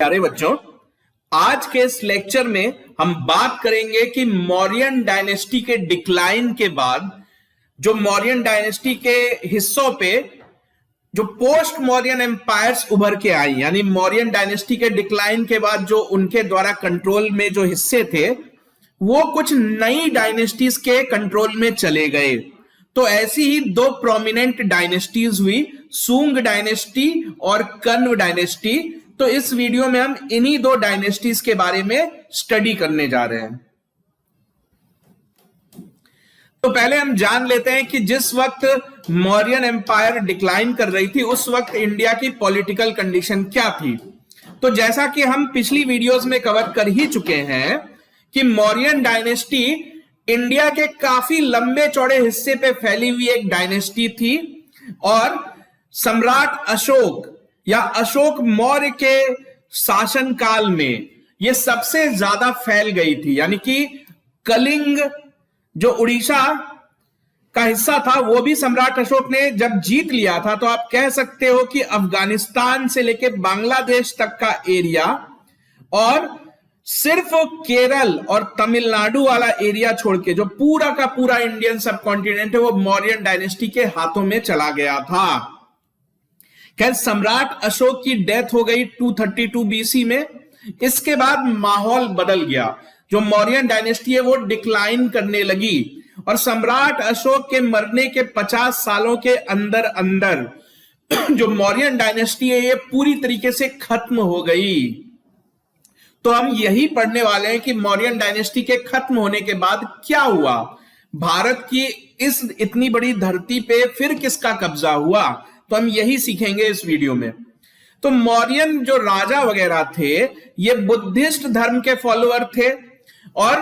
प्यारे बच्चों, आज के इस लेक्चर में हम बात करेंगे कि मौर्यन डायनेस्टी के डिक्लाइन के बाद जो मौर्यन डायनेस्टी के हिस्सों पे जो पोस्ट मौर्यन एम्पायर्स उभर के आई, यानी मौर्यन डायनेस्टी के डिक्लाइन के बाद जो उनके द्वारा कंट्रोल में जो हिस्से थे वो कुछ नई डायनेस्टीज के कंट्रोल में चले गए। तो ऐसी ही दो प्रोमिनेंट डायनेस्टीज हुई, सूंग डायनेस्टी और कण्व डायनेस्टी। तो इस वीडियो में हम इन्हीं दो डायनेस्टीज के बारे में स्टडी करने जा रहे हैं। तो पहले हम जान लेते हैं कि जिस वक्त मौर्यन एम्पायर डिक्लाइन कर रही थी उस वक्त इंडिया की पॉलिटिकल कंडीशन क्या थी। तो जैसा कि हम पिछली वीडियोस में कवर कर ही चुके हैं कि मौर्यन डायनेस्टी इंडिया के काफी लंबे चौड़े हिस्से पे फैली हुई एक डायनेस्टी थी और सम्राट अशोक या अशोक मौर्य के शासनकाल में यह सबसे ज्यादा फैल गई थी। यानी कि कलिंग जो उड़ीसा का हिस्सा था वो भी सम्राट अशोक ने जब जीत लिया था, तो आप कह सकते हो कि अफगानिस्तान से लेकर बांग्लादेश तक का एरिया और सिर्फ केरल और तमिलनाडु वाला एरिया छोड़ के जो पूरा का पूरा इंडियन सब कॉन्टिनेंट है वो मौर्यन डायनेस्टी के हाथों में चला गया था। खैर, सम्राट अशोक की डेथ हो गई 232 बीसी में। इसके बाद माहौल बदल गया, जो मौर्यन डायनेस्टी है वो डिक्लाइन करने लगी और सम्राट अशोक के मरने के 50 सालों के अंदर अंदर जो मौर्यन डायनेस्टी है ये पूरी तरीके से खत्म हो गई। तो हम यही पढ़ने वाले हैं कि मौर्यन डायनेस्टी के खत्म होने के बाद क्या हुआ, भारत की इस इतनी बड़ी धरती पे फिर किसका कब्जा हुआ। तो हम यही सीखेंगे इस वीडियो में। तो मौर्यन जो राजा वगैरह थे ये बुद्धिस्ट धर्म के फॉलोअर थे और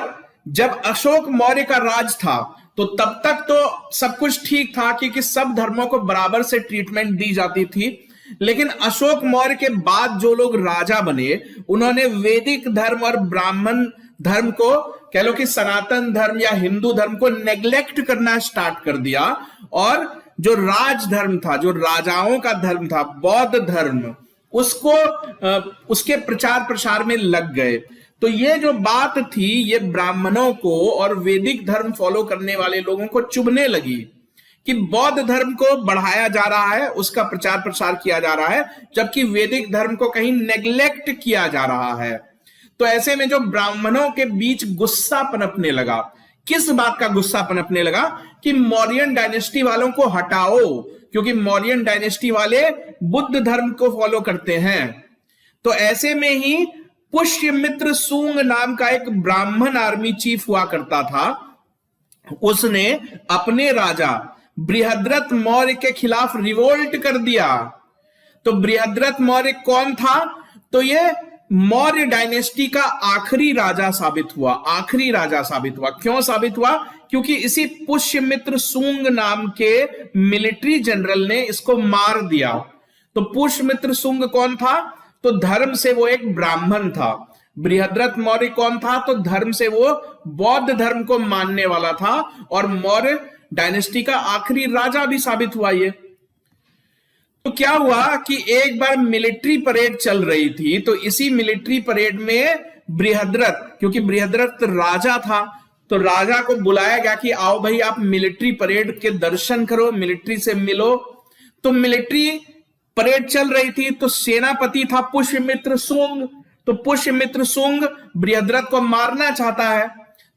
जब अशोक मौर्य का राज था तो तब तक तो सब कुछ ठीक था क्योंकि सब धर्मों को बराबर से ट्रीटमेंट दी जाती थी। लेकिन अशोक मौर्य के बाद जो लोग राजा बने उन्होंने वैदिक धर्म और ब्राह्मण धर्म को, कह लो कि सनातन धर्म या हिंदू धर्म को नेग्लेक्ट करना स्टार्ट कर दिया और जो राज धर्म था, जो राजाओं का धर्म था, बौद्ध धर्म, उसको उसके प्रचार प्रसार में लग गए। तो ये जो बात थी ये ब्राह्मणों को और वैदिक धर्म फॉलो करने वाले लोगों को चुभने लगी कि बौद्ध धर्म को बढ़ाया जा रहा है, उसका प्रचार प्रसार किया जा रहा है, जबकि वैदिक धर्म को कहीं नेग्लेक्ट किया जा रहा है। तो ऐसे में जो ब्राह्मणों के बीच गुस्सा पनपने लगा। किस बात का गुस्सा पनपने लगा कि मौर्यन डायनेस्टी वालों को हटाओ, क्योंकि मौर्यन डायनेस्टी वाले बुद्ध धर्म को फॉलो करते हैं। तो ऐसे में ही पुष्यमित्र सूंग नाम का एक ब्राह्मण आर्मी चीफ हुआ करता था, उसने अपने राजा बृहद्रथ मौर्य के खिलाफ रिवोल्ट कर दिया। तो बृहद्रथ मौर्य कौन था? तो ये मौर्य डायनेस्टी का आखिरी राजा साबित हुआ। आखिरी राजा साबित हुआ। क्यों साबित हुआ? क्योंकि इसी पुष्यमित्र सूंग नाम के मिलिट्री जनरल ने इसको मार दिया। तो पुष्यमित्र सूंग कौन था? तो धर्म से वो एक ब्राह्मण था। बृहद्रथ मौर्य कौन था? तो धर्म से वो बौद्ध धर्म को मानने वाला था और मौर्य डायनेस्टी का आखिरी राजा भी साबित हुआ ये। तो क्या हुआ कि एक बार मिलिट्री परेड चल रही थी, तो इसी मिलिट्री परेड में बृहद्रथ, क्योंकि बृहद्रथ राजा था, तो राजा को बुलाया गया कि आओ भाई आप मिलिट्री परेड के दर्शन करो, मिलिट्री से मिलो। तो मिलिट्री परेड चल रही थी, तो सेनापति था पुष्यमित्र सूंग। तो पुष्यमित्र सूंग बृहद्रथ को मारना चाहता है,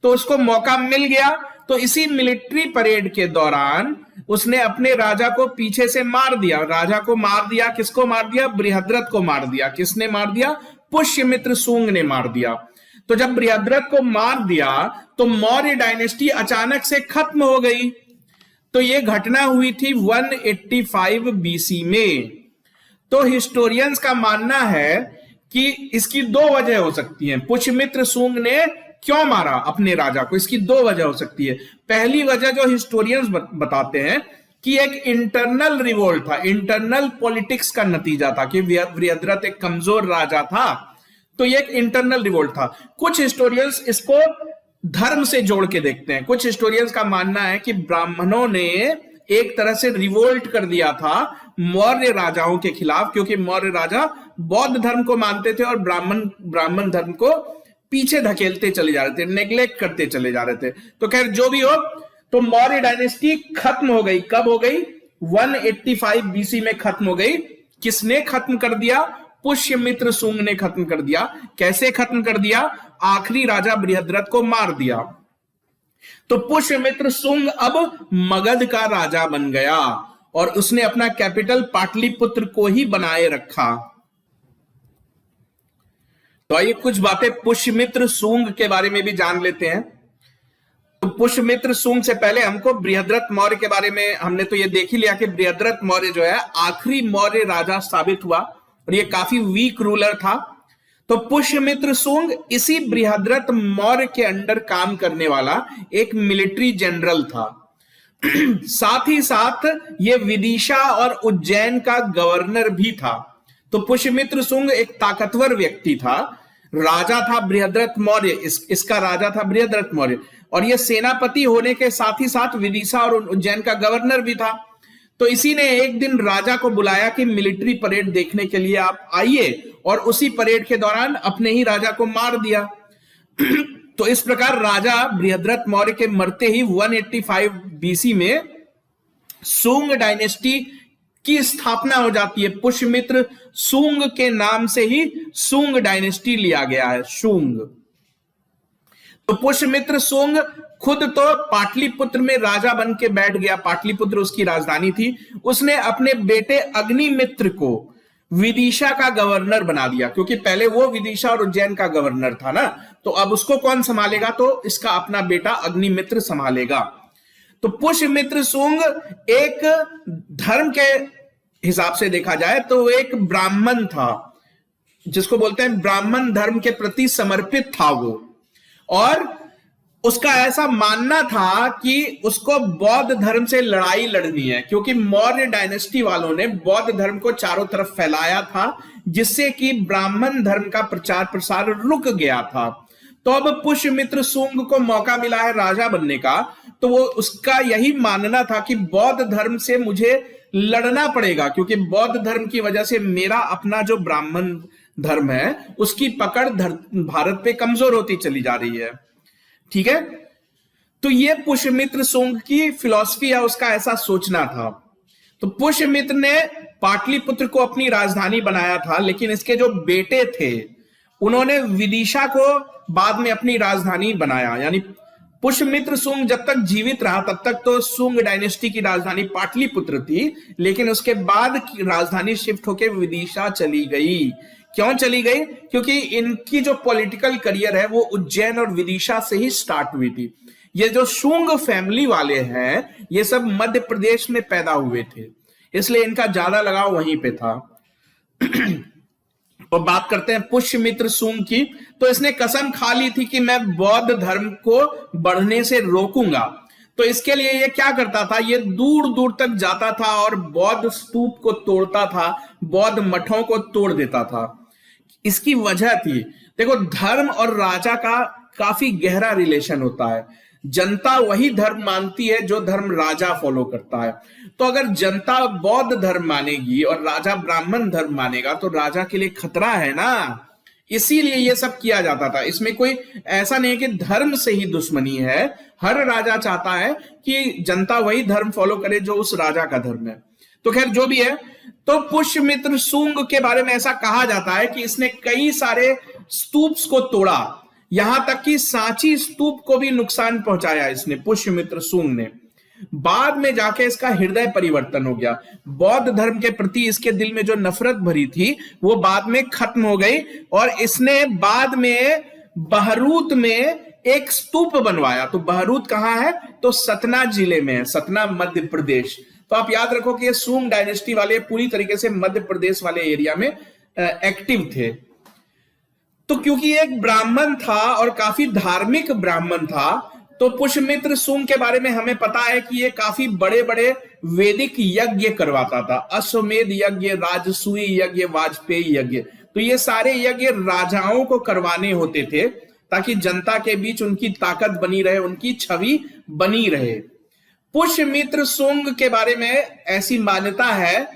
तो उसको मौका मिल गया। तो इसी मिलिट्री परेड के दौरान उसने अपने राजा को पीछे से मार दिया। राजा को मार दिया। किसको मार दिया? बृहद्रथ को मार दिया। किसने मार दिया? पुष्यमित्र सूंग ने मार दिया। तो जब बृहद्रथ को मार दिया तो मौर्य डायनेस्टी अचानक से खत्म हो गई। तो यह घटना हुई थी 185 बीसी में। तो हिस्टोरियंस का मानना है कि इसकी दो वजह हो सकती हैं। पुष्यमित्र सूंग ने क्यों मारा अपने राजा को, इसकी दो वजह हो सकती है। पहली वजह जो हिस्टोरियंस बताते हैं कि एक इंटरनल रिवोल्ट था, इंटरनल पॉलिटिक्स का नतीजा था कि बृहद्रथ एक कमजोर राजा था, तो ये एक इंटरनल रिवोल्ट था। कुछ हिस्टोरियंस इसको धर्म से जोड़ के देखते हैं। कुछ हिस्टोरियंस का मानना है कि ब्राह्मणों ने एक तरह से रिवोल्ट कर दिया था मौर्य राजाओं के खिलाफ, क्योंकि मौर्य राजा बौद्ध धर्म को मानते थे और ब्राह्मण धर्म को पीछे धकेलते चले जा रहे थे, नेग्लेक्ट करते चले जा रहे थे। तो खैर जो भी हो, तो मौर्य डायनेस्टी खत्म हो गई। कब हो गई? 185 बीसी में खत्म हो गई। किसने खत्म कर दिया? पुष्यमित्र शुंग ने खत्म कर दिया। कैसे खत्म कर दिया? आखिरी राजा बृहद्रथ को मार दिया। तो पुष्यमित्र शुंग अब मगध का राजा बन गया और उसने अपना कैपिटल पाटलिपुत्र को ही बनाए रखा। तो आइए कुछ बातें पुष्यमित्र शुंग के बारे में भी जान लेते हैं। तो पुष्यमित्र शुंग से पहले हमको बृहद्रथ मौर्य के बारे में, हमने तो ये देख ही लिया कि बृहद्रथ मौर्य जो है आखिरी मौर्य राजा साबित हुआ और ये काफी वीक रूलर था। तो पुष्यमित्र शुंग इसी बृहद्रथ मौर्य के अंडर काम करने वाला एक मिलिट्री जनरल था। साथ ही साथ ये विदिशा और उज्जैन का गवर्नर भी था। तो पुष्यमित्र शुंग एक ताकतवर व्यक्ति था। राजा था बृहद्रथ मौर्य, इसका राजा था बृहद्रथ मौर्य, और यह सेनापति होने के साथ ही साथ विदिशा और उज्जैन का गवर्नर भी था। तो इसी ने एक दिन राजा को बुलाया कि मिलिट्री परेड देखने के लिए आप आइए, और उसी परेड के दौरान अपने ही राजा को मार दिया। तो इस प्रकार राजा बृहद्रथ मौर्य के मरते ही 185 बीसी में शुंग डायनेस्टी की स्थापना हो जाती है। पुष्यमित्र शुंग के नाम से ही शुंग डायनेस्टी लिया गया है, शुंग। तो पुष्यमित्र शुंग खुद तो पाटलिपुत्र में राजा बन के बैठ गया, पाटलिपुत्र उसकी राजधानी थी। उसने अपने बेटे अग्निमित्र को विदिशा का गवर्नर बना दिया, क्योंकि पहले वो विदिशा और उज्जैन का गवर्नर था ना, तो अब उसको कौन संभालेगा? तो इसका अपना बेटा अग्निमित्र संभालेगा। तो पुष्यमित्र शुंग एक धर्म के हिसाब से देखा जाए तो एक ब्राह्मण था, जिसको बोलते हैं ब्राह्मण धर्म के प्रति समर्पित था वो। और उसका ऐसा मानना था कि उसको बौद्ध धर्म से लड़ाई लड़नी है, क्योंकि मौर्य डायनेस्टी वालों ने बौद्ध धर्म को चारों तरफ फैलाया था, जिससे कि ब्राह्मण धर्म का प्रचार प्रसार रुक गया था। तो अब पुष्यमित्र शुंग को मौका मिला है राजा बनने का, तो वो उसका यही मानना था कि बौद्ध धर्म से मुझे लड़ना पड़ेगा, क्योंकि बौद्ध धर्म की वजह से मेरा अपना जो ब्राह्मण धर्म है उसकी पकड़ भारत पे कमजोर होती चली जा रही है। ठीक है, तो ये पुष्यमित्र शुंग की फिलॉसफी है, उसका ऐसा सोचना था। तो पुष्यमित्र ने पाटलिपुत्र को अपनी राजधानी बनाया था, लेकिन इसके जो बेटे थे उन्होंने विदिशा को बाद में अपनी राजधानी बनाया। यानी पुष्यमित्र शुंग जब तक जीवित रहा तब तक तो शुंग डायनेस्टी की राजधानी पाटलिपुत्र थी, लेकिन उसके बाद की राजधानी शिफ्ट होकर विदिशा चली गई। क्यों चली गई? क्योंकि इनकी जो पॉलिटिकल करियर है वो उज्जैन और विदिशा से ही स्टार्ट हुई थी। ये जो शुंग फैमिली वाले हैं ये सब मध्य प्रदेश में पैदा हुए थे, इसलिए इनका ज्यादा लगाव वहीं पे था। तो बात करते हैं पुष्यमित्र शुंग की। तो इसने कसम खा ली थी कि मैं बौद्ध धर्म को बढ़ने से रोकूंगा। तो इसके लिए ये क्या करता था? ये दूर दूर तक जाता था और बौद्ध स्तूप को तोड़ता था, बौद्ध मठों को तोड़ देता था। इसकी वजह थी, देखो धर्म और राजा का काफी गहरा रिलेशन होता है। जनता वही धर्म मानती है जो धर्म राजा फॉलो करता है। तो अगर जनता बौद्ध धर्म मानेगी और राजा ब्राह्मण धर्म मानेगा तो राजा के लिए खतरा है ना, इसीलिए ये सब किया जाता था। इसमें कोई ऐसा नहीं है कि धर्म से ही दुश्मनी है, हर राजा चाहता है कि जनता वही धर्म फॉलो करे जो उस राजा का धर्म है। तो खैर जो भी है, तो पुष्यमित्र शुंग के बारे में ऐसा कहा जाता है कि इसने कई सारे स्तूप्स को तोड़ा, यहां तक कि सांची स्तूप को भी नुकसान पहुंचाया इसने, पुष्यमित्र शुंग ने। बाद में जाके इसका हृदय परिवर्तन हो गया, बौद्ध धर्म के प्रति इसके दिल में जो नफरत भरी थी वो बाद में खत्म हो गई, और इसने बाद में बहरूत में एक स्तूप बनवाया। तो बहरूत कहां है? तो सतना जिले में है, सतना मध्य प्रदेश। तो आप याद रखो कि ये शुंग डायनेस्टी वाले पूरी तरीके से मध्य प्रदेश वाले एरिया में एक्टिव थे। तो क्योंकि एक ब्राह्मण था और काफी धार्मिक ब्राह्मण था, तो पुष्यमित्र शुंग के बारे में हमें पता है कि ये काफी बड़े बड़े वैदिक यज्ञ करवाता था। अश्वमेध यज्ञ, राजसूय यज्ञ, वाजपेयी यज्ञ। तो ये सारे यज्ञ राजाओं को करवाने होते थे ताकि जनता के बीच उनकी ताकत बनी रहे, उनकी छवि बनी रहे। पुष्यमित्र शुंग के बारे में ऐसी मान्यता है,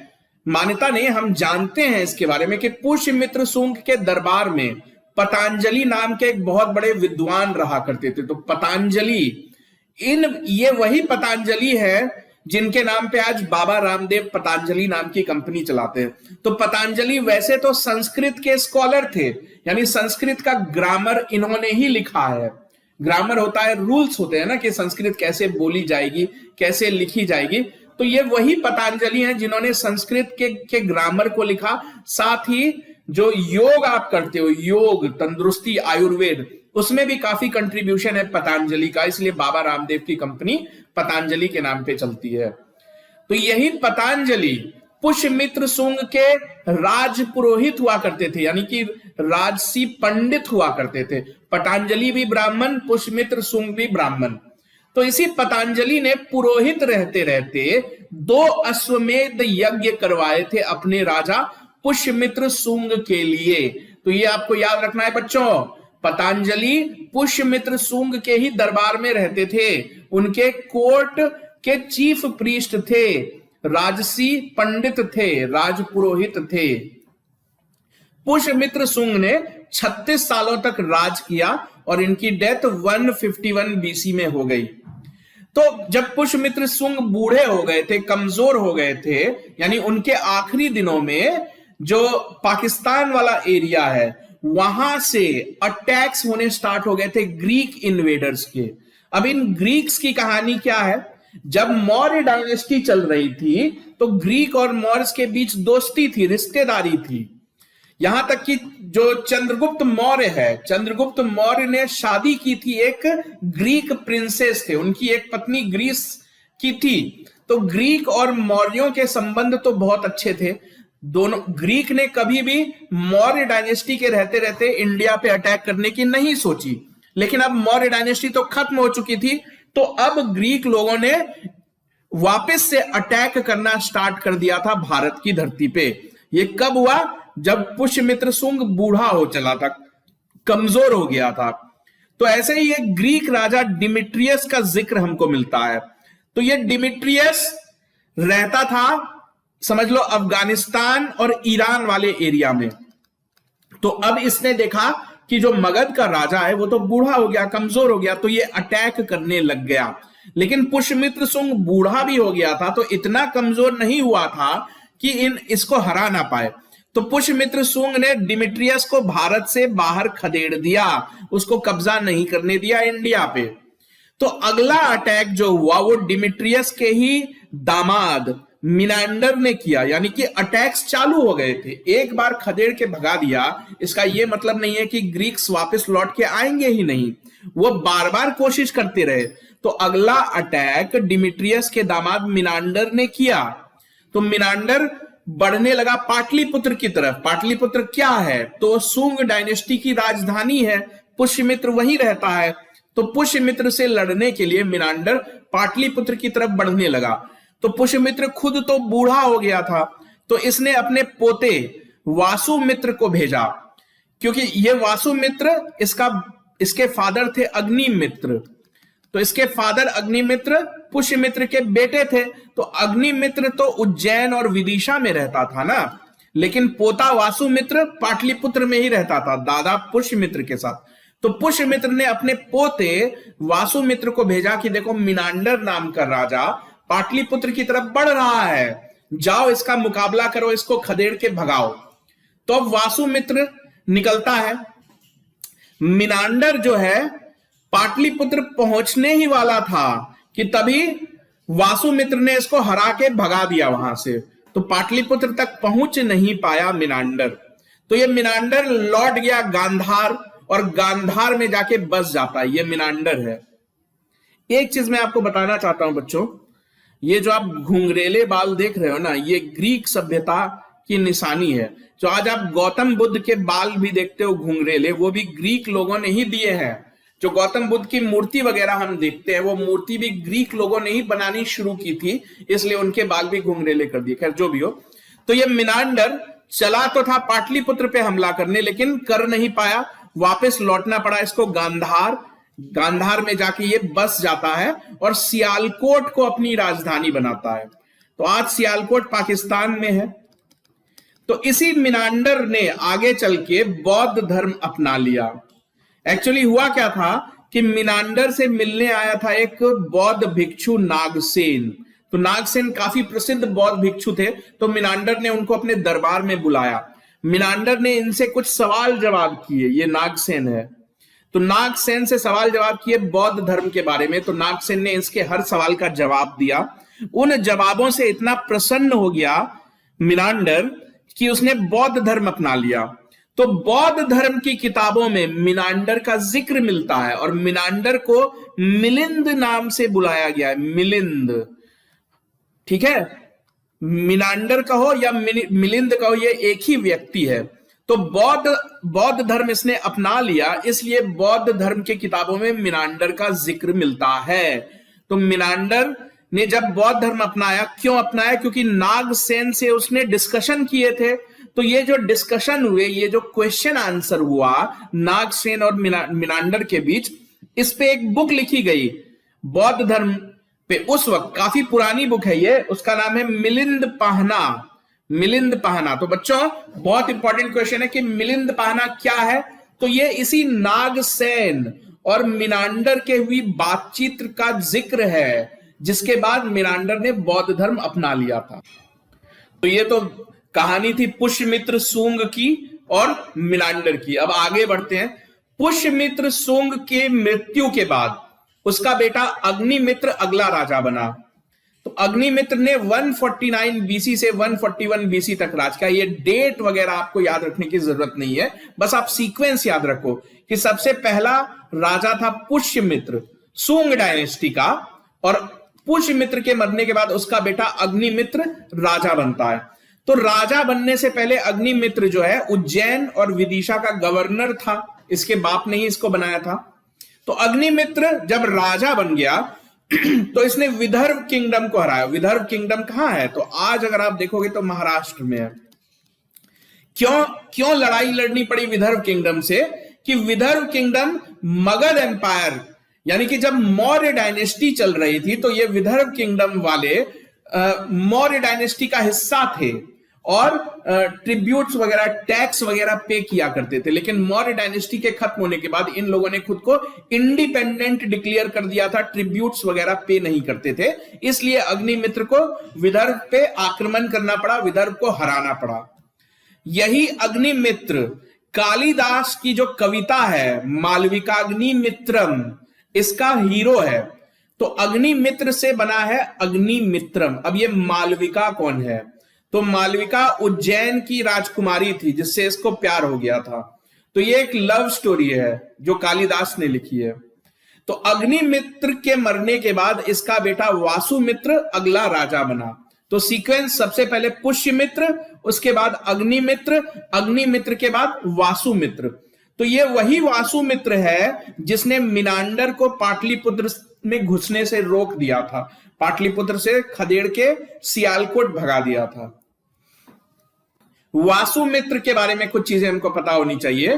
मान्यता नहीं, हम जानते हैं इसके बारे में कि पुष्यमित्र शुंग के दरबार में पतंजलि नाम के एक बहुत बड़े विद्वान रहा करते थे। तो पतंजलि, ये वही पतंजलि है जिनके नाम पे आज बाबा रामदेव पतंजलि नाम की कंपनी चलाते हैं। तो पतंजलि वैसे तो संस्कृत के स्कॉलर थे, यानी संस्कृत का ग्रामर इन्होंने ही लिखा है। ग्रामर होता है, रूल्स होते हैं ना कि संस्कृत कैसे बोली जाएगी, कैसे लिखी जाएगी। तो ये वही पतंजलि हैं जिन्होंने संस्कृत के ग्रामर को लिखा। साथ ही जो योग आप करते हो, योग, तंदुरुस्ती, आयुर्वेद, उसमें भी काफी कंट्रीब्यूशन है पतंजलि का, इसलिए बाबा रामदेव की कंपनी पतंजलि के नाम पे चलती है। तो यही पतंजलि पुष्यमित्र शुंग के राज पुरोहित हुआ करते थे, यानी कि राजसी पंडित हुआ करते थे। पतंजलि भी ब्राह्मण, पुष्यमित्र शुंग भी ब्राह्मण। तो इसी पतंजलि ने पुरोहित रहते रहते 2 अश्वमेध यज्ञ करवाए थे अपने राजा पुष्यमित्र शुंग के लिए। तो ये आपको याद रखना है बच्चों, पतंजलि पुष्यमित्र शुंग के ही दरबार में रहते थे, उनके कोर्ट के चीफ प्रीस्ट थे, राजसी पंडित थे, राजपुरोहित थे। पुष्यमित्र शुंग ने 36 सालों तक राज किया और इनकी डेथ 151 बीसी में हो गई। तो जब पुष्यमित्र शुंग बूढ़े हो गए थे, कमजोर हो गए थे, यानी उनके आखिरी दिनों में जो पाकिस्तान वाला एरिया है वहां से अटैक्स होने स्टार्ट हो गए थे ग्रीक इन्वेडर्स के। अब इन ग्रीक्स की कहानी क्या है, जब मौर्य डायनेस्टी चल रही थी तो ग्रीक और मौर्य के बीच दोस्ती थी, रिश्तेदारी थी। यहां तक कि जो चंद्रगुप्त मौर्य है, चंद्रगुप्त मौर्य ने शादी की थी एक ग्रीक प्रिंसेस थे, उनकी एक पत्नी ग्रीस की थी। तो ग्रीक और मौर्यों के संबंध तो बहुत अच्छे थे दोनों। ग्रीक ने कभी भी मौर्य डायनेस्टी के रहते रहते इंडिया पे अटैक करने की नहीं सोची, लेकिन अब मौर्य डायनेस्टी तो खत्म हो चुकी थी, तो अब ग्रीक लोगों ने वापस से अटैक करना स्टार्ट कर दिया था भारत की धरती पे। ये कब हुआ, जब पुष्यमित्र शुंग बूढ़ा हो चला था, कमजोर हो गया था। तो ऐसे ही एक ग्रीक राजा डिमिट्रियस का जिक्र हमको मिलता है। तो ये डिमिट्रियस रहता था, समझ लो, अफगानिस्तान और ईरान वाले एरिया में। तो अब इसने देखा कि जो मगध का राजा है वो तो बूढ़ा हो गया, कमजोर हो गया, तो ये अटैक करने लग गया। लेकिन पुष्यमित्र शुंग बूढ़ा भी हो गया था, तो इतना कमजोर नहीं हुआ था कि इसको हरा ना पाए। तो पुष्यमित्र शुंग ने डिमिट्रियस को भारत से बाहर खदेड़ दिया, उसको कब्जा नहीं करने दिया इंडिया पे। तो अगला अटैक जो हुआ वो डिमिट्रियस के ही दामाद मिनांडर ने किया, यानी कि अटैक्स चालू हो गए थे। एक बार खदेड़ के भगा दिया, इसका यह मतलब नहीं है कि ग्रीक्स वापस लौट के आएंगे ही नहीं, वो बार बार कोशिश करते रहे। तो अगला अटैक डिमिट्रियस के दामाद मिनांडर ने किया। तो मिनांडर बढ़ने लगा पाटलिपुत्र की तरफ। पाटलिपुत्र क्या है, तो शुंग डायनेस्टी की राजधानी है, पुष्यमित्र वहीं रहता है। तो पुष्यमित्र से लड़ने के लिए मिनांडर पाटलिपुत्र की तरफ बढ़ने लगा। तो पुष्यमित्र खुद तो बूढ़ा हो गया था, तो इसने अपने पोते वासुमित्र को भेजा, क्योंकि ये वासुमित्र इसके फादर थे अग्निमित्र। तो इसके फादर अग्निमित्र पुष्यमित्र के बेटे थे। तो अग्निमित्र तो उज्जैन और विदिशा में रहता था ना, लेकिन पोता वासुमित्र पाटलिपुत्र में ही रहता था दादा पुष्यमित्र के साथ। तो पुष्यमित्र ने अपने पोते वासुमित्र को भेजा कि देखो मिनांडर नाम का राजा पाटलिपुत्र की तरफ बढ़ रहा है, जाओ इसका मुकाबला करो, इसको खदेड़ के भगाओ। तो अब वासुमित्र निकलता है। मिनांडर जो है पाटलिपुत्र पहुंचने ही वाला था कि तभी वासुमित्र ने इसको हरा के भगा दिया वहां से। तो पाटलिपुत्र तक पहुंच नहीं पाया मिनांडर। तो ये मिनांडर लौट गया गांधार, और गांधार में जाके बस जाता है। ये मिनांडर है। एक चीज मैं आपको बताना चाहता हूं बच्चों, ये जो आप घुंघरेले बाल देख रहे हो ना, ये ग्रीक सभ्यता की निशानी है। जो आज आप गौतम बुद्ध के बाल भी देखते हो घुंघरेले, वो भी ग्रीक लोगों ने ही दिए हैं। जो गौतम बुद्ध की मूर्ति वगैरह हम देखते हैं, वो मूर्ति भी ग्रीक लोगों ने ही बनानी शुरू की थी, इसलिए उनके बाल भी घुंघरेले कर दिए। खैर जो भी हो, तो ये मिनांडर चला तो था पाटलिपुत्र पे हमला करने, लेकिन कर नहीं पाया, वापस लौटना पड़ा इसको गांधार। गांधार में जाके ये बस जाता है और सियालकोट को अपनी राजधानी बनाता है। तो आज सियालकोट पाकिस्तान में है। तो इसी मिनांडर ने आगे चल के बौद्ध धर्म अपना लिया। एक्चुअली हुआ क्या था कि मिनांडर से मिलने आया था एक बौद्ध भिक्षु नागसेन। तो नागसेन काफी प्रसिद्ध बौद्ध भिक्षु थे। तो मिनांडर ने उनको अपने दरबार में बुलाया। मिनांडर ने इनसे कुछ सवाल जवाब किए। ये नागसेन है। तो नागसेन से सवाल जवाब किए बौद्ध धर्म के बारे में। तो नागसेन ने इसके हर सवाल का जवाब दिया। उन जवाबों से इतना प्रसन्न हो गया मिनांडर कि उसने बौद्ध धर्म अपना लिया। तो बौद्ध धर्म की किताबों में मिनांडर का जिक्र मिलता है और मिनांडर को मिलिंद नाम से बुलाया गया है। मिलिंद, ठीक है, मिनांडर कहो या मिलिंद कहो, ये एक ही व्यक्ति है। तो बौद्ध धर्म इसने अपना लिया, इसलिए बौद्ध धर्म के किताबों में मिनांडर का जिक्र मिलता है। तो मिनांडर ने जब बौद्ध धर्म अपनाया, क्यों अपनाया? क्योंकि नागसेन से उसने डिस्कशन किए थे। तो ये जो डिस्कशन हुए, ये जो क्वेश्चन आंसर हुआ नागसेन और मिनांडर के बीच, इस पे एक बुक लिखी गई बौद्ध धर्म पे। उस वक्त काफी पुरानी बुक है ये, उसका नाम है मिलिंद पाहना। मिलिंद पाहना। तो बच्चों बहुत इंपॉर्टेंट क्वेश्चन है कि मिलिंद पाहना क्या है? तो ये इसी नागसेन और मिनांडर के हुई बातचीत का जिक्र है, जिसके बाद मिनांडर ने बौद्ध धर्म अपना लिया था। तो ये तो कहानी थी पुष्यमित्र सुंग की और मिनांडर की। अब आगे बढ़ते हैं। पुष्यमित्र सुंग के मृत्यु के बाद उसका बेटा अग्निमित्र अगला राजा बना। तो अग्निमित्र ने 149 बीसी से 141 बीसी तक राज किया। ये डेट वगैरह आपको याद रखने की जरूरत नहीं है, बस आप सीक्वेंस याद रखो कि सबसे पहला राजा था पुष्यमित्र सुंग डायनेस्टी का, और पुष्यमित्र के मरने के बाद उसका बेटा अग्निमित्र राजा बनता है। तो राजा बनने से पहले अग्निमित्र जो है उज्जैन और विदिशा का गवर्नर था। इसके बाप ने ही इसको बनाया था। तो अग्निमित्र जब राजा बन गया तो इसने विदर्भ किंगडम को हराया। विदर्भ किंगडम कहां है? तो आज अगर आप देखोगे तो महाराष्ट्र में है। क्यों लड़ाई लड़नी पड़ी विदर्भ किंगडम से? कि विदर्भ किंगडम मगध एम्पायर, यानी कि जब मौर्य डायनेस्टी चल रही थी तो ये विदर्भ किंगडम वाले मौर्य डायनेस्टी का हिस्सा थे और ट्रिब्यूट्स वगैरह, टैक्स वगैरह पे किया करते थे। लेकिन मौर्य डायनेस्टी के खत्म होने के बाद इन लोगों ने खुद को इंडिपेंडेंट डिक्लेयर कर दिया था, ट्रिब्यूट्स वगैरह पे नहीं करते थे। इसलिए अग्निमित्र को विदर्भ पे आक्रमण करना पड़ा, विदर्भ को हराना पड़ा। यही अग्निमित्र कालिदास की जो कविता है मालविकाग्निमित्रम, इसका हीरो है। तो अग्निमित्र से बना है अग्निमित्रम। अब ये मालविका कौन है? तो मालविका उज्जैन की राजकुमारी थी जिससे इसको प्यार हो गया था। तो ये एक लव स्टोरी है जो कालिदास ने लिखी है। तो अग्निमित्र के मरने के बाद इसका बेटा वासुमित्र अगला राजा बना। तो सीक्वेंस सबसे पहले पुष्यमित्र, उसके बाद अग्निमित्र, अग्निमित्र के बाद वासुमित्र। तो ये वही वासुमित्र है जिसने मिनांडर को पाटलिपुत्र में घुसने से रोक दिया था, पाटलिपुत्र से खदेड़ के सियालकोट भगा दिया था। वासुमित्र के बारे में कुछ चीजें हमको पता होनी चाहिए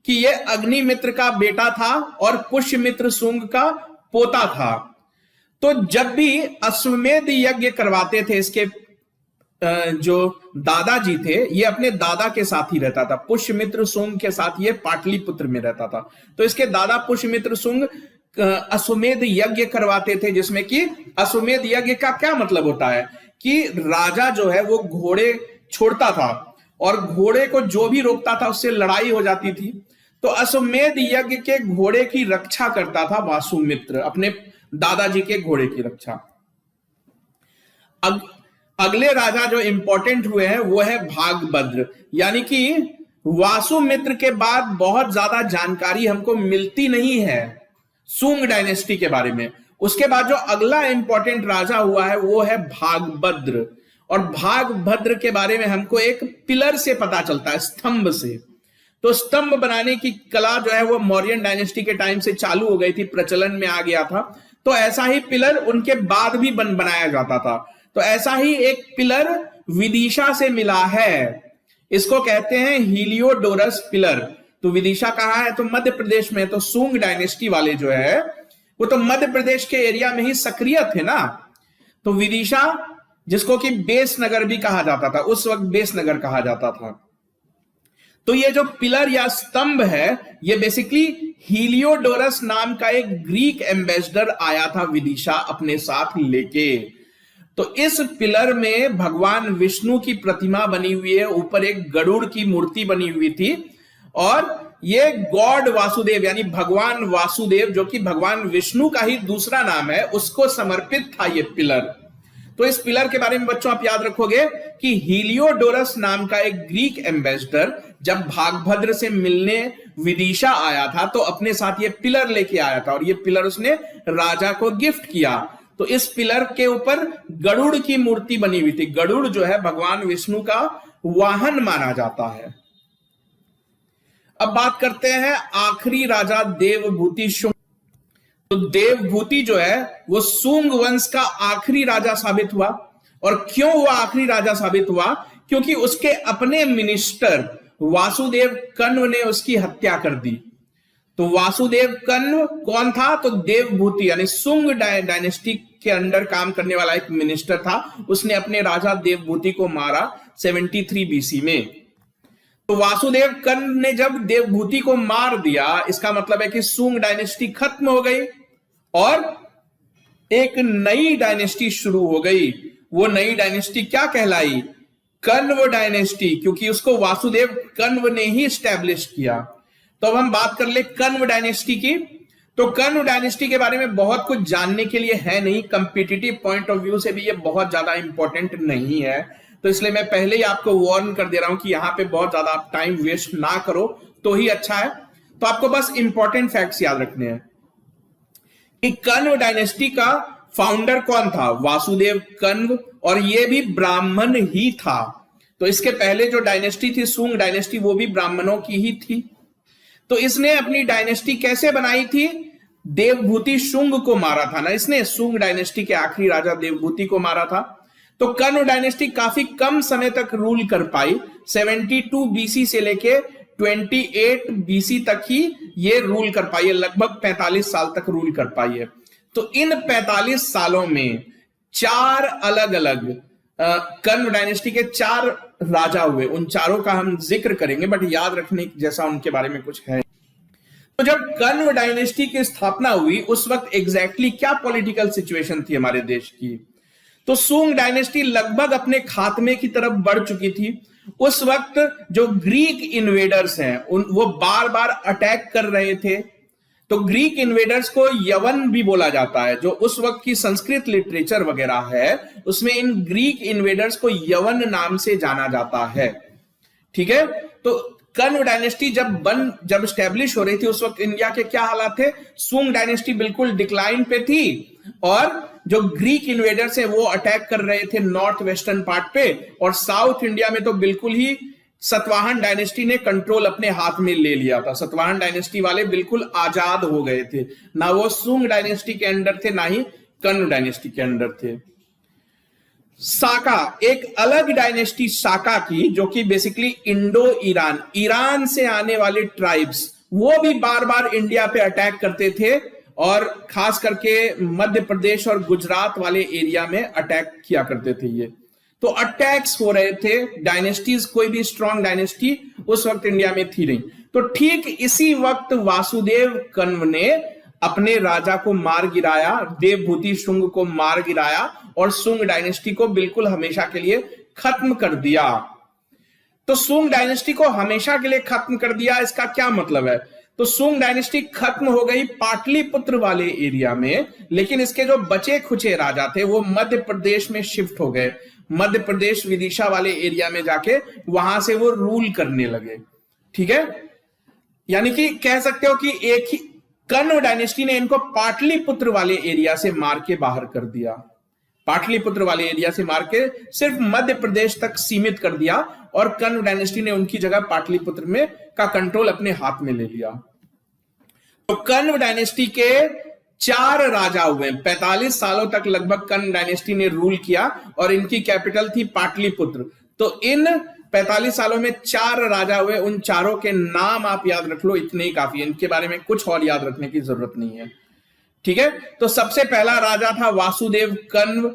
कि यह अग्निमित्र का बेटा था और पुष्यमित्र सुंग का पोता था। तो जब भी अश्वमेध यज्ञ करवाते थे, इसके जो दादाजी थे, ये अपने दादा के साथ ही रहता था। पुष्यमित्र सुंग के साथ ये पाटलिपुत्र में रहता था। तो इसके दादा पुष्यमित्र सुंग अश्वमेध यज्ञ करवाते थे, जिसमें कि अश्वमेध यज्ञ का क्या मतलब होता है कि राजा जो है वो घोड़े छोड़ता था और घोड़े को जो भी रोकता था उससे लड़ाई हो जाती थी। तो अश्वमेध यज्ञ के घोड़े की रक्षा करता था वासुमित्र, अपने दादाजी के घोड़े की रक्षा। अगले राजा जो इंपॉर्टेंट हुए हैं वो है भागभद्र। यानी कि वासुमित्र के बाद बहुत ज्यादा जानकारी हमको मिलती नहीं है सुंग डायनेस्टी के बारे में। उसके बाद जो अगला इंपॉर्टेंट राजा हुआ है वो है भागभद्र, और भागभद्र के बारे में हमको एक पिलर से पता चलता है, स्तंभ से। तो स्तंभ बनाने की कला जो है वो मौर्यन डायनेस्टी के टाइम से चालू हो गई थी, प्रचलन में आ गया था। तो ऐसा ही पिलर उनके बाद भी बनाया जाता था। तो ऐसा ही एक पिलर विदिशा से मिला है, इसको कहते हैं हीलियोडोरस पिलर। तो विदिशा कहाँ है? तो मध्य प्रदेश में। तो सुंग डायनेस्टी वाले जो है वो तो मध्य प्रदेश के एरिया में ही सक्रिय थे ना। तो विदिशा, जिसको कि बेस नगर भी कहा जाता था, उस वक्त बेस नगर कहा जाता था। तो ये जो पिलर या स्तंभ है, ये बेसिकली हीलियोडोरस नाम का एक ग्रीक एम्बेसडर आया था विदिशा अपने साथ लेके। तो इस पिलर में भगवान विष्णु की प्रतिमा बनी हुई है, ऊपर एक गरुड़ की मूर्ति बनी हुई थी, और ये गॉड वासुदेव यानी भगवान वासुदेव, जो कि भगवान विष्णु का ही दूसरा नाम है, उसको समर्पित था ये पिलर। तो इस पिलर के बारे में बच्चों आप याद रखोगे कि हीलियोडोरस नाम का एक ग्रीक एम्बेसडर जब भागभद्र से मिलने विदिशा आया था तो अपने साथ ये पिलर लेके आया था, और ये पिलर उसने राजा को गिफ्ट किया। तो इस पिलर के ऊपर गरुड़ की मूर्ति बनी हुई थी। गरुड़ जो है भगवान विष्णु का वाहन माना जाता है। अब बात करते हैं आखिरी राजा देवभूति शुंग। तो देवभूति जो है वो सुंग वंश का आखिरी राजा साबित हुआ। और क्यों वो आखिरी राजा साबित हुआ? क्योंकि उसके अपने मिनिस्टर वासुदेव कण्व ने उसकी हत्या कर दी। तो वासुदेव कण्व कौन था? तो देवभूति यानी सुंग डायनेस्टी के अंडर काम करने वाला एक मिनिस्टर था। उसने अपने राजा देवभूति को मारा 73 बीसी में। तो वासुदेव कण्व ने जब देवभूति को मार दिया, इसका मतलब है कि सुंग डायनेस्टी खत्म हो गई और एक नई डायनेस्टी शुरू हो गई। वो नई डायनेस्टी क्या कहलाई? कण्व डायनेस्टी, क्योंकि उसको वासुदेव कण्व ने ही स्टैब्लिश किया। तो अब हम बात कर ले कण्व डायनेस्टी की। तो कण्व डायनेस्टी के बारे में बहुत कुछ जानने के लिए है नहीं, कंपिटिटिव पॉइंट ऑफ व्यू से भी ये बहुत ज्यादा इंपॉर्टेंट नहीं है। तो इसलिए मैं पहले ही आपको वार्न कर दे रहा हूं कि यहां पे बहुत ज्यादा आप टाइम वेस्ट ना करो तो ही अच्छा है। तो आपको बस इंपॉर्टेंट फैक्ट्स याद रखने हैं कि कण्व डायनेस्टी का फाउंडर कौन था? वासुदेव कण्व, और ये भी ब्राह्मण ही था। तो इसके पहले जो डायनेस्टी थी सुंग डायनेस्टी, वो भी ब्राह्मणों की ही थी। तो इसने अपनी डायनेस्टी कैसे बनाई थी? देवभूति शुंग को मारा था ना इसने, सुंग डायनेस्टी के आखिरी राजा देवभूति को मारा था। तो कण्व डायनेस्टी काफी कम समय तक रूल कर पाई, 72 बीसी से लेके 28 बीसी तक ही ये रूल कर पाई है, लगभग 45 साल तक रूल कर पाई है। तो इन 45 सालों में 4 अलग अलग कण्व डायनेस्टी के 4 राजा हुए। उन चारों का हम जिक्र करेंगे, बट याद रखने जैसा उनके बारे में कुछ है। तो जब कण्व डायनेस्टी की स्थापना हुई उस वक्त एग्जैक्टली क्या पॉलिटिकल सिचुएशन थी हमारे देश की? तो सुंग डायनेस्टी लगभग अपने खात्मे की तरफ बढ़ चुकी थी। उस वक्त जो ग्रीक इन्वेडर्स हैं वो बार बार अटैक कर रहे थे। तो ग्रीक इन्वेडर्स को यवन भी बोला जाता है, जो उस वक्त की संस्कृत लिटरेचर वगैरह है उसमें इन ग्रीक इन्वेडर्स को यवन नाम से जाना जाता है। ठीक है। तो कण्व डायनेस्टी जब स्टैब्लिश हो रही थी उस वक्त इंडिया के क्या हालात थे? सुंग डायनेस्टी बिल्कुल डिक्लाइन पे थी और जो ग्रीक इन्वेडर्स हैं वो अटैक कर रहे थे नॉर्थ वेस्टर्न पार्ट पे, और साउथ इंडिया में तो बिल्कुल ही सतवाहन डायनेस्टी ने कंट्रोल अपने हाथ में ले लिया था। सतवाहन डायनेस्टी वाले बिल्कुल आजाद हो गए थे, ना वो सुंग डायनेस्टी के अंडर थे ना ही कण्व डायनेस्टी के अंडर थे। साका, एक अलग डायनेस्टी साका की, जो कि बेसिकली इंडो ईरान से आने वाले ट्राइब्स, वो भी बार बार इंडिया पे अटैक करते थे और खास करके मध्य प्रदेश और गुजरात वाले एरिया में अटैक किया करते थे ये। तो अटैक्स हो रहे थे डायनेस्टीज, कोई भी स्ट्रॉन्ग डायनेस्टी उस वक्त इंडिया में थी नहीं। तो ठीक इसी वक्त वासुदेव कण्व ने अपने राजा को मार गिराया, देवभूति शुंग को मार गिराया और सुंग डायनेस्टी को बिल्कुल हमेशा के लिए खत्म कर दिया। तो सुंग डायनेस्टी को हमेशा के लिए खत्म कर दिया, इसका क्या मतलब है? तो सुंग डायनेस्टी खत्म हो गई पाटलिपुत्र वाले एरिया में, लेकिन इसके जो बचे खुचे राजा थे वो मध्य प्रदेश में शिफ्ट हो गए। मध्य प्रदेश विदिशा वाले एरिया में जाके वहां से वो रूल करने लगे। ठीक है, यानी कि कह सकते हो कि एक ही कण्व डायनेस्टी ने इनको पाटलिपुत्र वाले एरिया से मार के बाहर कर दिया। पाटलिपुत्र वाले एरिया से मार के सिर्फ मध्य प्रदेश तक सीमित कर दिया और कण्व डायनेस्टी ने उनकी जगह पाटलिपुत्र में का कंट्रोल अपने हाथ में ले लिया। तो कण्व डायनेस्टी के 4 राजा हुए, 45 सालों तक लगभग कण्व डायनेस्टी ने रूल किया और इनकी कैपिटल थी पाटलिपुत्र। तो इन 45 सालों में 4 राजा हुए, उन चारों के नाम आप याद रख लो, इतने ही काफी है, इनके बारे में कुछ और याद रखने की जरूरत नहीं है। ठीक है, तो सबसे पहला राजा था वासुदेव कण्व।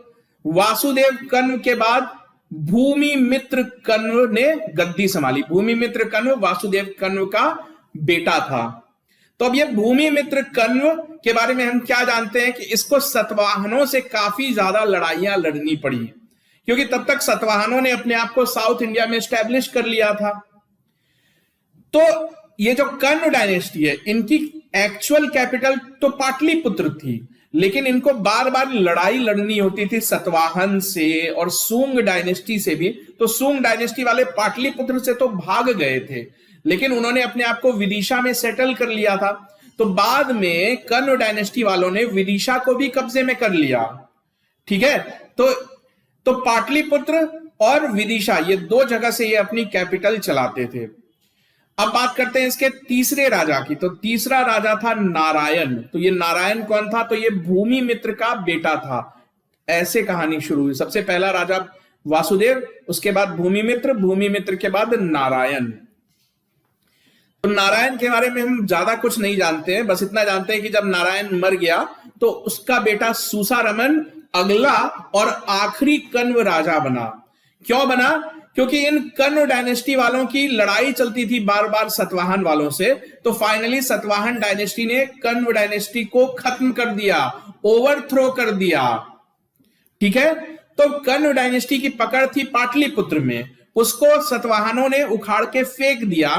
वासुदेव कण्व के बाद भूमिमित्र कण्व ने गद्दी संभाली। भूमिमित्र कण्व वासुदेव कण्व का बेटा था। तो अब ये भूमिमित्र कण्व के बारे में हम क्या जानते हैं कि इसको सतवाहनों से काफी ज्यादा लड़ाइयां लड़नी पड़ी, क्योंकि तब तक सतवाहनों ने अपने आप को साउथ इंडिया में एस्टेब्लिश कर लिया था। तो ये जो कण्व डायनेस्टी है, इनकी एक्चुअल कैपिटल तो पाटलिपुत्र थी, लेकिन इनको बार बार लड़ाई लड़नी होती थी सतवाहन से और सूंग डायनेस्टी से भी। तो सूंग डायनेस्टी वाले पाटलिपुत्र से तो भाग गए थे, लेकिन उन्होंने अपने आप को विदिशा में सेटल कर लिया था। तो बाद में कण्व डायनेस्टी वालों ने विदिशा को भी कब्जे में कर लिया। ठीक है, तो पाटलिपुत्र और विदिशा, ये 2 जगह से ये अपनी कैपिटल चलाते थे। अब बात करते हैं इसके तीसरे राजा की। तो तीसरा राजा था नारायण। तो ये नारायण कौन था? तो ये भूमिमित्र का बेटा था। ऐसे कहानी शुरू हुई। सबसे पहला राजा वासुदेव, उसके बाद भूमिमित्र, भूमिमित्र के बाद नारायण। तो नारायण के बारे में हम ज्यादा कुछ नहीं जानते हैं, बस इतना जानते हैं कि जब नारायण मर गया तो उसका बेटा सूसारमन अगला और आखिरी कण्व राजा बना। क्यों बना? क्योंकि इन कण्व डायनेस्टी वालों की लड़ाई चलती थी बार बार सतवाहन वालों से। तो फाइनली सतवाहन डायनेस्टी ने कण्व डायनेस्टी को खत्म कर दिया, ओवरथ्रो कर दिया। ठीक है, तो कण्व डायनेस्टी की पकड़ थी पाटलिपुत्र में, उसको सतवाहनों ने उखाड़ के फेंक दिया।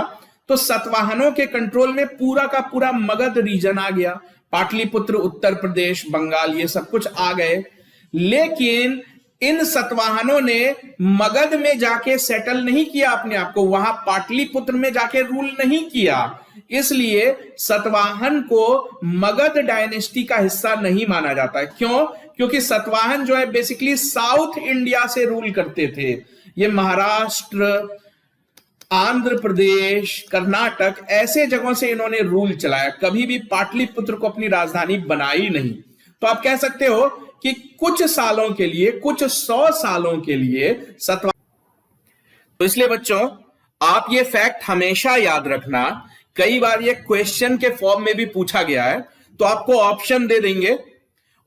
तो सतवाहनों के कंट्रोल में पूरा का पूरा मगध रीजन आ गया। पाटलिपुत्र, उत्तर प्रदेश, बंगाल, ये सब कुछ आ गए। लेकिन इन सतवाहनों ने मगध में जाके सेटल नहीं किया अपने आप को, वहां पाटलिपुत्र में जाके रूल नहीं किया। इसलिए सतवाहन को मगध डायनेस्टी का हिस्सा नहीं माना जाता है। क्यों? क्योंकि सतवाहन जो है बेसिकली साउथ इंडिया से रूल करते थे। ये महाराष्ट्र, आंध्र प्रदेश, कर्नाटक, ऐसे जगहों से इन्होंने रूल चलाया, कभी भी पाटलिपुत्र को अपनी राजधानी बनाई नहीं। तो आप कह सकते हो कि कुछ सालों के लिए, कुछ 100 सालों के लिए तो इसलिए बच्चों आप ये फैक्ट हमेशा याद रखना। कई बार ये क्वेश्चन के फॉर्म में भी पूछा गया है, तो आपको ऑप्शन दे देंगे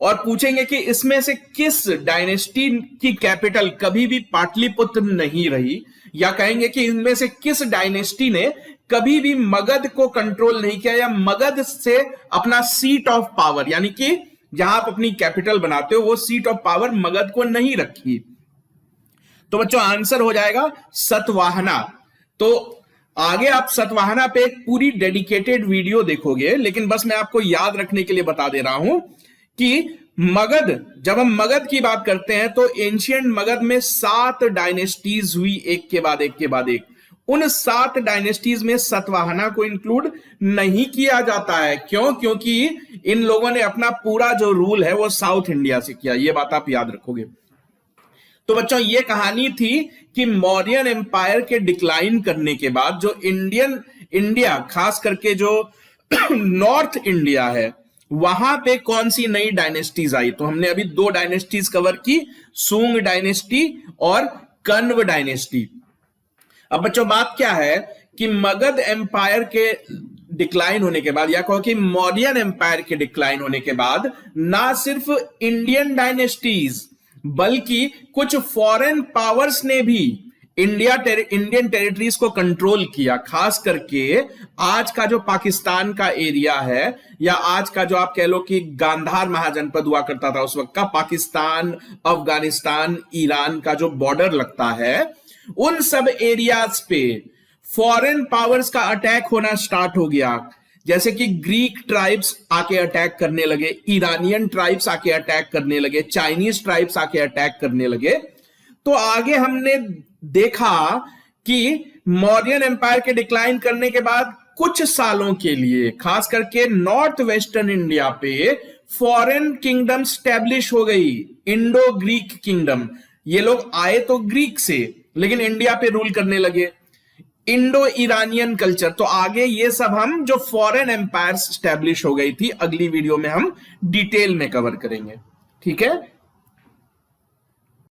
और पूछेंगे कि इसमें से किस डायनेस्टी की कैपिटल कभी भी पाटलिपुत्र नहीं रही, या कहेंगे कि इनमें से किस डायनेस्टी ने कभी भी मगध को कंट्रोल नहीं किया, या मगध से अपना सीट ऑफ पावर, यानी कि जहां आप अपनी कैपिटल बनाते हो वो सीट ऑफ पावर मगध को नहीं रखी। तो बच्चों आंसर हो जाएगा सतवाहना। तो आगे आप सतवाहना पे एक पूरी डेडिकेटेड वीडियो देखोगे, लेकिन बस मैं आपको याद रखने के लिए बता दे रहा हूं कि मगध, जब हम मगध की बात करते हैं तो एंशिएंट मगध में 7 डायनेस्टीज हुई, एक के बाद एक के बाद एक। उन 7 डायनेस्टीज में सतवाहना को इंक्लूड नहीं किया जाता है। क्यों? क्योंकि इन लोगों ने अपना पूरा जो रूल है वो साउथ इंडिया से किया। ये बात आप याद रखोगे। तो बच्चों ये कहानी थी कि मौर्यन एम्पायर के डिक्लाइन करने के बाद जो इंडिया खास करके जो नॉर्थ इंडिया है, वहां पे कौन सी नई डायनेस्टीज आई। तो हमने अभी 2 डायनेस्टीज कवर की, सूंग डायनेस्टी और कण्व डायनेस्टी। अब बच्चों बात क्या है कि मगध एम्पायर के डिक्लाइन होने के बाद, या कहो कि मौर्यन एम्पायर के डिक्लाइन होने के बाद, ना सिर्फ इंडियन बल्कि कुछ फॉरेन पावर्स ने भी इंडियन टेरिटरीज को कंट्रोल किया। खास करके आज का जो पाकिस्तान का एरिया है, या आज का जो आप कह लो कि गांधार महाजनपद हुआ करता था उस वक्त का, पाकिस्तान, अफगानिस्तान, ईरान का जो बॉर्डर लगता है, उन सब एरियाज पे फॉरेन पावर्स का अटैक होना स्टार्ट हो गया। जैसे कि ग्रीक ट्राइब्स आके अटैक करने लगे, ईरानियन ट्राइब्स आके अटैक करने लगे, चाइनीज ट्राइब्स आके अटैक करने लगे। तो आगे हमने देखा कि मौर्यन एम्पायर के डिक्लाइन करने के बाद कुछ सालों के लिए खास करके नॉर्थ वेस्टर्न इंडिया पे फॉरेन किंगडम स्टैब्लिश हो गई, इंडो ग्रीक किंगडम। ये लोग आए तो ग्रीक से, लेकिन इंडिया पे रूल करने लगे। Indo Iranian culture. तो आगे ये सब हम जो फॉरेन एम्पायर स्टैब्लिश हो गई थी, अगली वीडियो में हम डिटेल में कवर करेंगे। ठीक है।